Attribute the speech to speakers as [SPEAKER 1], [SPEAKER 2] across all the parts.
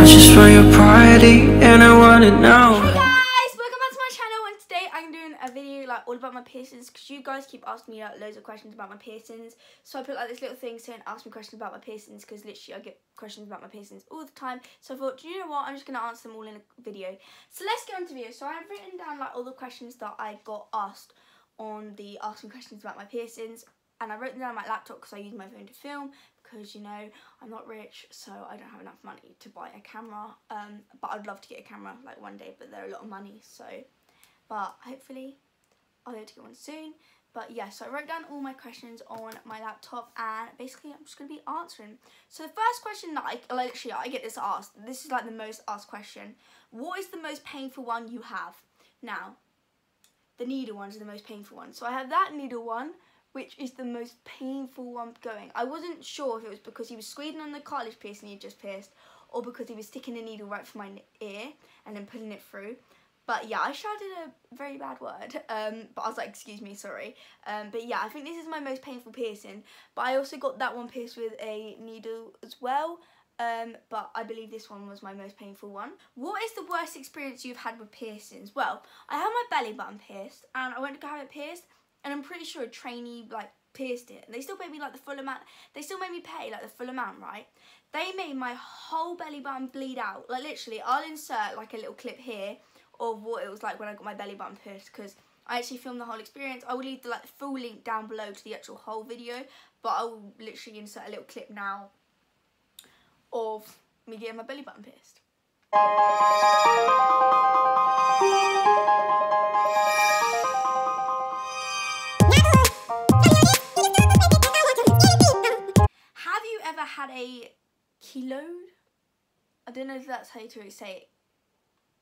[SPEAKER 1] just for your party, and I wanna know.
[SPEAKER 2] Hey guys, welcome back to my channel, and today I'm doing a video like all about my piercings because you guys keep asking me like loads of questions about my piercings. So I put like this little thing saying ask me questions about my piercings because literally I get questions about my piercings all the time. So I thought, do you know what, I'm just going to answer them all in a video. So let's get on to the video. So I've written down like all the questions that I got asked on the ask me questions about my piercings, and I wrote them down on my laptop because I use my phone to film. Because, you know, I'm not rich, so I don't have enough money to buy a camera, but I'd love to get a camera like one day, but they're a lot of money, so, but hopefully I'll be able to get one soon. But yeah, so I wrote down all my questions on my laptop, and basically I'm just going to be answering. So the first question that I get this asked, this is like the most asked question: what is the most painful one you have? Now, the needle ones are the most painful one. So I have that needle one, which is the most painful one going. I wasn't sure if it was because he was squeezing on the cartilage piercing he had just pierced, or because he was sticking a needle right for my ear and then putting it through. But yeah, I shouted a very bad word, but I was like, excuse me, sorry. But yeah, I think this is my most painful piercing. But I also got that one pierced with a needle as well. But I believe this one was my most painful one. What is the worst experience you've had with piercings? Well, I had my belly button pierced, and I went to go have it pierced, and I'm pretty sure a trainee like pierced it, and they still paid me like the full amount. They still made me pay like the full amount, right? They made my whole belly button bleed out. Like literally, I'll insert like a little clip here of what it was like when I got my belly button pierced, because I actually filmed the whole experience. I will leave the full link down below to the actual whole video, but I will literally insert a little clip now of me getting my belly button pierced. Have you ever had a keloid? I don't know if that's how you say it.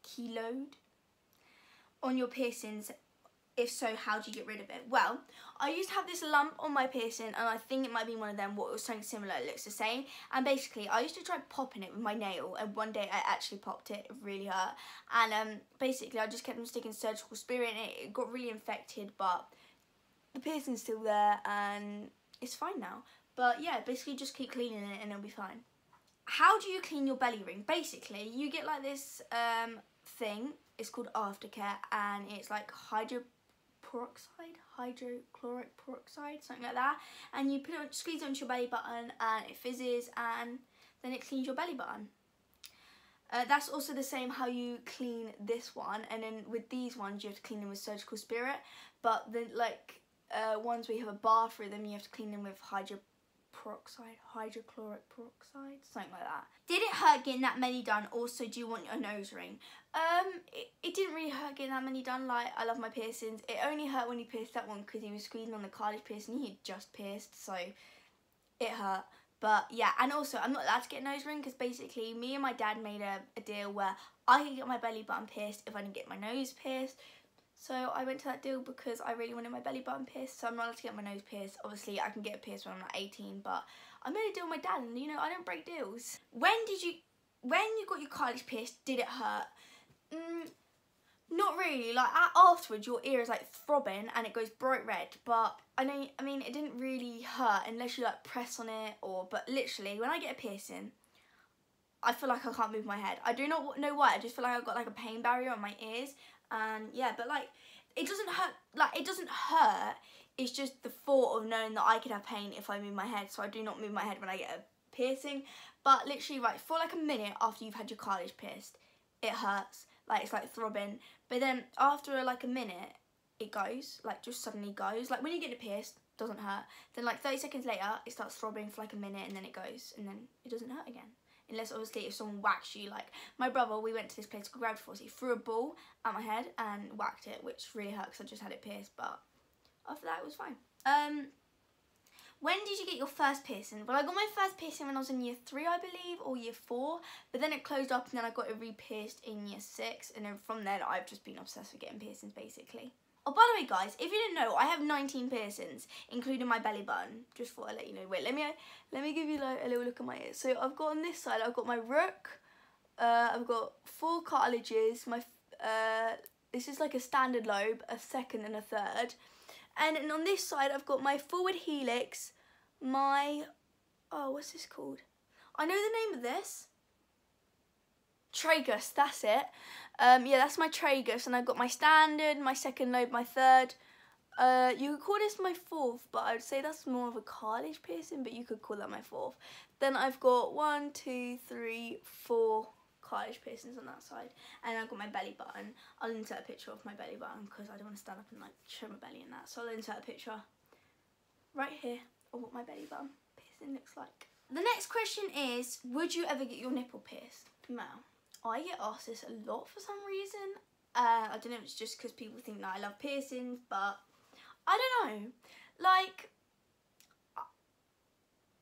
[SPEAKER 2] Keloid on your piercings? If so, how do you get rid of it? Well, I used to have this lump on my piercing, and I think it might be one of them. What, it was something similar, it looks the same. And basically, I used to try popping it with my nail, and one day I actually popped it. It really hurt. And basically, I just kept on sticking surgical spirit in it. It got really infected, but the piercing's still there, and it's fine now. But yeah, basically just keep cleaning it, and it'll be fine. How do you clean your belly ring? Basically, you get like this thing. It's called Aftercare, and it's like hydrochloric peroxide, something like that, and you put it on, squeeze it onto your belly button, and it fizzes, and then it cleans your belly button. That's also the same how you clean this one, and then with these ones you have to clean them with surgical spirit, but then like ones where you have a bar through them, you have to clean them with hydrochloric peroxide, something like that. Did it hurt getting that many done? Also, do you want a nose ring? It didn't really hurt getting that many done. Like, I love my piercings. It only hurt when he pierced that one because he was squeezing on the cartilage piercing he had just pierced, so it hurt. But yeah, and also I'm not allowed to get a nose ring because basically me and my dad made a deal where I could get my belly button pierced if I didn't get my nose pierced. So I went to that deal because I really wanted my belly button pierced, so I'm not allowed to get my nose pierced. Obviously, I can get it pierced when I'm not 18, but I made a deal with my dad, and you know, I don't break deals. When you got your cartilage pierced, did it hurt? Not really. Like afterwards, your ear is like throbbing and it goes bright red. But I mean, it didn't really hurt unless you like press on it but literally, when I get a piercing, I feel like I can't move my head. I do not know why. I just feel like I've got like a pain barrier on my ears. And yeah, but like, it doesn't hurt, like, it doesn't hurt, it's just the thought of knowing that I could have pain if I move my head, so I do not move my head when I get a piercing. But literally, right, for like a minute after you've had your cartilage pierced, it hurts, like, it's like throbbing, but then after like a minute, it goes, like, just suddenly goes. Like, when you get it pierced, it doesn't hurt, then like 30 seconds later, it starts throbbing for like a minute, and then it goes, and then it doesn't hurt again. Unless obviously if someone whacks you, like my brother, we went to this place called Gravity Force, he threw a ball at my head and whacked it, which really hurt because I just had it pierced, but after that it was fine. When did you get your first piercing? Well, I got my first piercing when I was in year 3, I believe, or year 4, but then it closed up, and then I got it re-pierced in year 6, and then from then I've just been obsessed with getting piercings, basically. Oh, by the way, guys, if you didn't know, I have 19 piercings, including my belly button. Just thought I'd let you know. Wait, let me give you like a little look at my ears. So I've got on this side, I've got my rook. I've got 4 cartilages. This is like a standard lobe, a second, and a third. And then on this side, I've got my forward helix. What's this called? I know the name of this. tragus, that's it. Yeah, that's my tragus, and I've got my standard, my second lobe, my third. You could call this my fourth, but I would say that's more of a cartilage piercing, but you could call that my fourth. Then I've got 1, 2, 3, 4 cartilage piercings on that side, and I've got my belly button. I'll insert a picture of my belly button because I don't want to stand up and like show my belly in that, so I'll insert a picture right here of what my belly button piercing looks like. The next question is, would you ever get your nipple pierced? Now, I get asked this a lot for some reason. I don't know if it's just because people think that I love piercings, but I don't know. Like,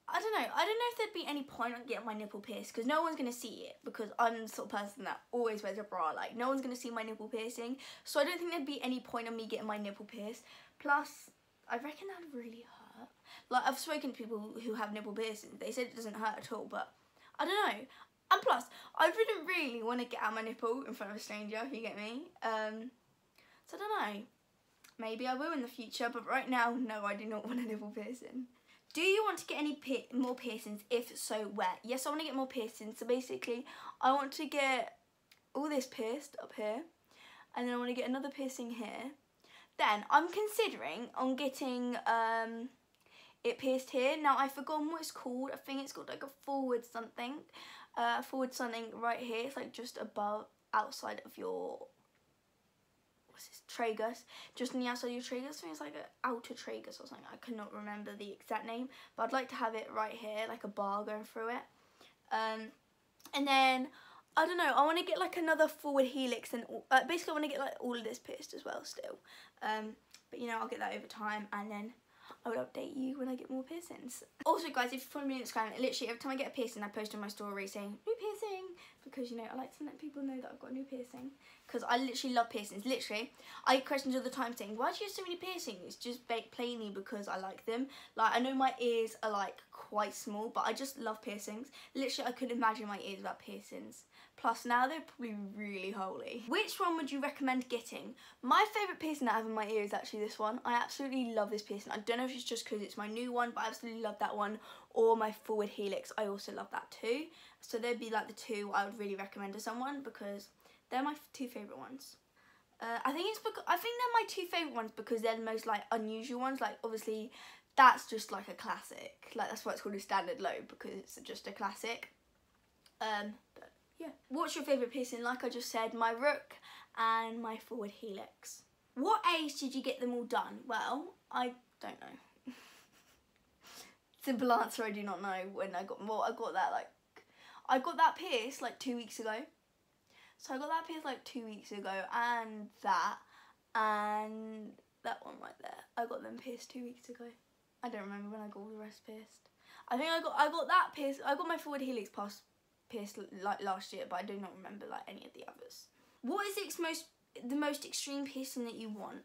[SPEAKER 2] I don't know. I don't know if there'd be any point on getting my nipple pierced because no one's going to see it because I'm the sort of person that always wears a bra. Like, no one's going to see my nipple piercing. So I don't think there'd be any point on me getting my nipple pierced. Plus, I reckon that'd really hurt. Like, I've spoken to people who have nipple piercings. They said it doesn't hurt at all, but I don't know. And plus, I wouldn't really want to get out my nipple in front of a stranger, if you get me. So I don't know. Maybe I will in the future, but right now, no, I do not want a nipple piercing. Do you want to get any more piercings? If so, where? Yes, I want to get more piercings. So basically, I want to get all this pierced up here, and then I want to get another piercing here. Then I'm considering on getting it pierced here. Now I've forgotten what it's called. I think it's called like a forward something right here. It's like just above, outside of your, what's this, tragus, just on the outside of your tragus. I think it's like an outer tragus or something. I cannot remember the exact name, but I'd like to have it right here, like a bar going through it. And then I don't know, I want to get like another forward helix, and basically I want to get like all of this pierced as well still. But you know, I'll get that over time, and then I will update you when I get more piercings. Also guys, if you follow me on Instagram, literally every time I get a piercing I post on my story saying new piercing, because you know, I like to let people know that I've got a new piercing, because I literally love piercings. Literally, I get questions all the time saying, why do you have so many piercings? Just plainly because I like them. Like, I know my ears are like quite small, but I just love piercings. Literally, I couldn't imagine my ears without piercings. Plus now they're probably really holy. Which one would you recommend getting? My favourite piercing that I have in my ear is actually this one. I absolutely love this piercing. I don't know if it's just because it's my new one, but I absolutely love that one. Or my forward helix, I also love that too. So they'd be like the two I would really recommend to someone, because they're my two favourite ones. I think they're my two favourite ones because they're the most like unusual ones. Like obviously that's just like a classic. Like that's why it's called a standard lobe, because it's just a classic. But yeah. What's your favourite piercing? Like I just said, my rook and my forward helix. What age did you get them all done? Well, I don't know. Simple answer, I do not know when I got them. Well, I got that pierced like 2 weeks ago. So I got that pierced like 2 weeks ago, and that one right there. I got them pierced 2 weeks ago. I don't remember when I got all the rest pierced. I think I got that pierced. I got my forward helix pierced like last year, but I do not remember like any of the others. What is the most extreme piercing that you want?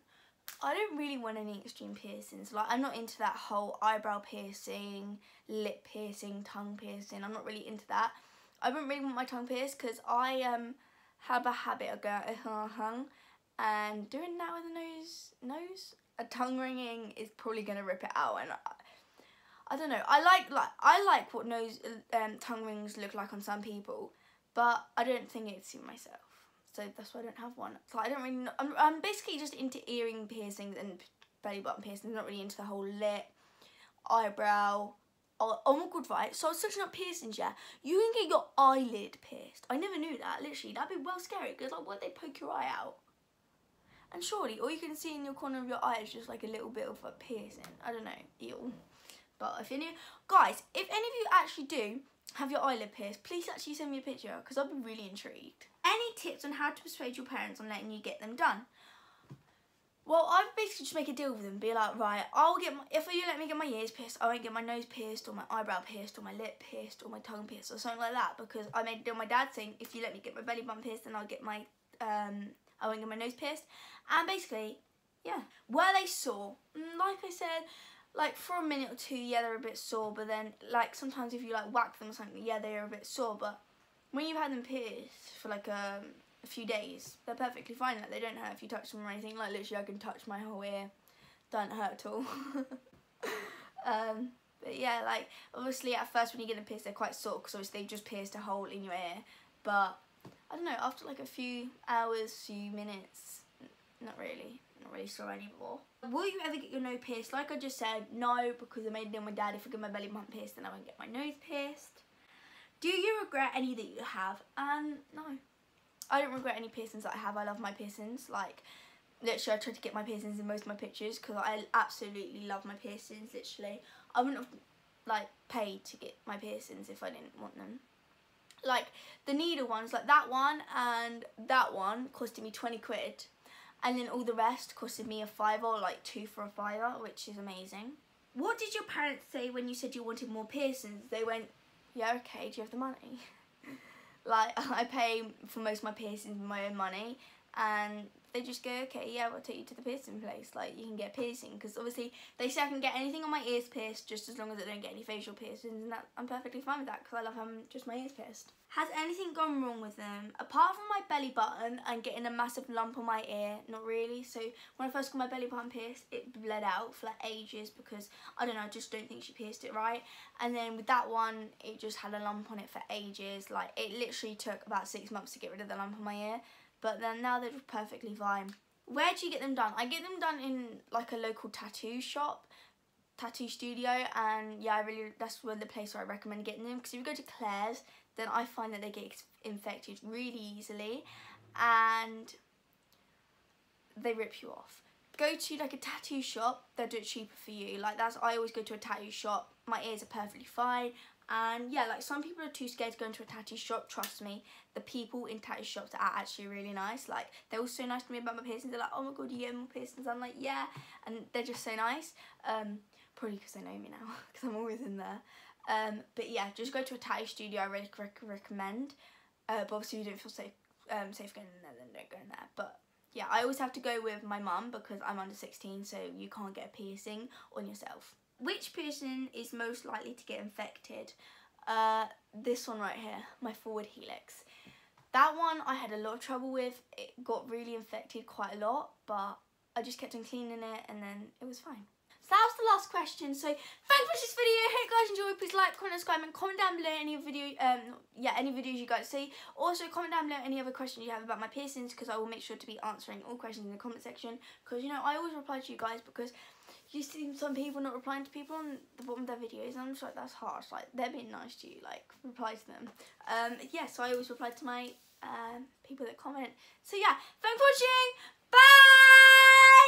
[SPEAKER 2] I don't really want any extreme piercings. Like, I'm not into that whole eyebrow piercing, lip piercing, tongue piercing. I'm not really into that. I wouldn't really want my tongue pierced because I have a habit of going and doing that with a nose. A tongue ringing is probably gonna rip it out, and I don't know. I like what tongue rings look like on some people, but I don't think it'd suit myself. So that's why I don't have one. So I don't really know. I'm basically just into earring piercings and belly button piercings. I'm not really into the whole lip, eyebrow. Oh my god, right. So I was searching up piercings, yeah. You can get your eyelid pierced. I never knew that, literally. That'd be well scary, because like, what if they poke your eye out? And surely all you can see in your corner of your eye is just like a little bit of a piercing. I don't know, ew. But if any, guys, if any of you actually do have your eyelid pierced, please actually send me a picture, because I'll be really intrigued. Any tips on how to persuade your parents on letting you get them done? Well, I basically just make a deal with them, be like, right, if you let me get my ears pierced, I won't get my nose pierced, or my eyebrow pierced, or my lip pierced, or my tongue pierced, or something like that, because I made a deal with my dad saying, if you let me get my belly button pierced, then I'll get my, I won't get my nose pierced, and basically, yeah. Were they sore? Like I said, like for a minute or two, yeah, they're a bit sore, but then, like, sometimes if you, like, whack them or something, yeah, they are a bit sore, but when you've had them pierced for, like, a few days, they're perfectly fine. Like, they don't hurt if you touch them or anything. Like, literally, I can touch my whole ear. Don't hurt at all. But yeah, like, obviously, at first when you get them pierced, they're quite sore, because obviously they've just pierced a hole in your ear. But I don't know, after like a few hours, few minutes, not really sore anymore. Will you ever get your nose pierced? Like I just said, no, because I made a deal with my dad, if I get my belly button pierced, then I won't get my nose pierced. Do you regret any that you have? No. I don't regret any piercings that I have. I love my piercings. Like, literally, I tried to get my piercings in most of my pictures because I absolutely love my piercings, literally. I wouldn't have, like, paid to get my piercings if I didn't want them. Like, the needle ones, like that one and that one costed me 20 quid. And then all the rest costed me a £5, or like 2 for a £5, which is amazing. What did your parents say when you said you wanted more piercings? They went, yeah, okay, do you have the money? Like, I pay for most of my piercings with my own money, and they just go, okay, yeah, we'll take you to the piercing place. Like, you can get a piercing, because obviously they say I can get anything on my ears pierced just as long as I don't get any facial piercings, and that I'm perfectly fine with that because I love having just my ears pierced. Has anything gone wrong with them? Apart from my belly button and getting a massive lump on my ear, not really. So when I first got my belly button pierced, it bled out for like ages because, I don't know, I just don't think she pierced it right. And then with that one, it just had a lump on it for ages. Like, it literally took about 6 months to get rid of the lump on my ear. But then now they're just perfectly fine. Where do you get them done? I get them done in like a local tattoo shop, tattoo studio, and yeah, that's the place where I recommend getting them, because if you go to Claire's, then I find that they get infected really easily and they rip you off. Go to like a tattoo shop, they'll do it cheaper for you. Like, I always go to a tattoo shop, my ears are perfectly fine. And yeah, like, some people are too scared to go into a tattoo shop. Trust me, the people in tattoo shops are actually really nice. Like, they were so nice to me about my piercings. They're like, oh my god, you get more piercings? I'm like, yeah. And they're just so nice. Probably because they know me now, because I'm always in there. But yeah, just go to a tattoo studio. I really recommend. But obviously, if you don't feel safe going in there, then don't go in there. But yeah, I always have to go with my mum because I'm under 16, so you can't get a piercing on yourself. Which piercing is most likely to get infected? This one right here, my forward helix. That one I had a lot of trouble with. It got really infected quite a lot, but I just kept on cleaning it and then it was fine. So that was the last question. So thanks for watching this video. I hope you guys enjoyed. Please like, comment, subscribe, and comment down below any any videos you guys see. Also comment down below any other questions you have about my piercings, because I will make sure to be answering all questions in the comment section. Because, you know, I always reply to you guys, because you see some people not replying to people on the bottom of their videos, and I'm just like, that's harsh. Like, they're being nice to you, like, reply to them. Yeah, so I always reply to my people that comment. So yeah, thanks for watching. Bye.